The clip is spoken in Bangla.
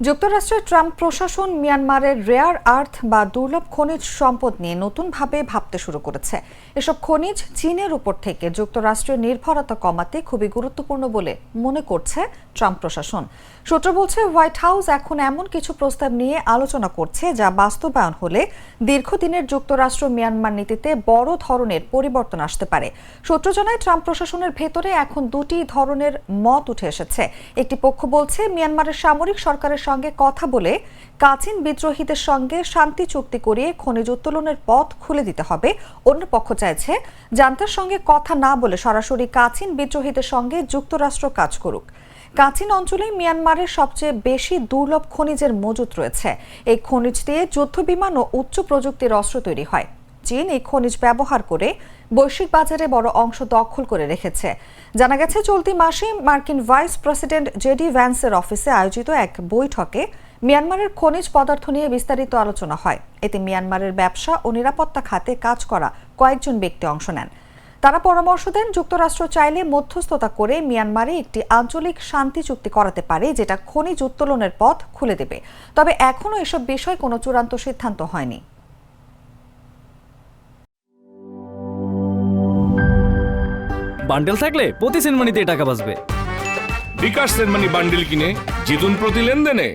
যুক্তরাষ্ট্রের ট্রাম্প প্রশাসন মিয়ানমারের রেয়ার আর্থ বা দুর্লভ খনিজ সম্পদ নিয়ে নতুনভাবে ভাবতে শুরু করেছে। এসব খনিজ চীনের উপর থেকে যুক্তরাষ্ট্রের নির্ভরতা কমাতে খুবই গুরুত্বপূর্ণ বলে মনে করছে ট্রাম্প প্রশাসন। সূত্র বলছে, হোয়াইট হাউস এখন এমন কিছু প্রস্তাব নিয়ে আলোচনা করছে যা বাস্তবায়ন হলে দীর্ঘদিনের যুক্তরাষ্ট্র মিয়ানমার নীতিতে বড় ধরনের পরিবর্তন আসতে পারে। সূত্র জানায়, ট্রাম্প প্রশাসনের ভেতরে এখন দুটি ধরনের মত উঠে এসেছে। একটি পক্ষ বলছে, মিয়ানমারের সামরিক সরকারের সঙ্গে কথা বলে কাচিন বিদ্রোহীদের সঙ্গে শান্তি চুক্তি করিয়ে খনিজ উত্তোলনের পথ খুলে দিতে হবে। অন্য পক্ষ চাইছে, জান্তার সঙ্গে কথা না বলে সরাসরি কাচিন বিদ্রোহীদের সঙ্গে যুক্তরাষ্ট্র কাজ করুক। কাচিন অঞ্চলে মিয়ানমারের সবচেয়ে বেশি দুর্লভ খনিজের মজুত রয়েছে। এই খনিজ দিয়ে যুদ্ধবিমান ও উচ্চ প্রযুক্তির অস্ত্র তৈরি হয়। চীন এই খনিজ ব্যবহার করে বৈশ্বিক বাজারে বড় অংশ দখল করে রেখেছে। জানা গেছে, চলতি মাসে মার্কিন ভাইস প্রেসিডেন্ট জেডি ভ্যান্সের অফিসে আয়োজিত এক বৈঠকে মিয়ানমারের খনিজ পদার্থ নিয়ে বিস্তারিত আলোচনা হয়। এতে মিয়ানমারের ব্যবসা ও নিরাপত্তা খাতে কাজ করা কয়েকজন ব্যক্তি অংশ নেন। তারা পরামর্শ দেন, যুক্তরাষ্ট্র চাইলে মধ্যস্থতা করে মিয়ানমারে একটি আঞ্চলিক শান্তি চুক্তি করাতে পারে, যেটা খনিজ উত্তোলনের পথ খুলে দেবে। তবে এখনও এসব বিষয়ে কোনো চূড়ান্ত সিদ্ধান্ত হয়নি। বান্ডেল থাকলে প্রতি সেনমানিতে টাকা বাঁচবে। বিকাশ সেনমানি বান্ডেল কিনে জিতুন প্রতি লেনদেনে।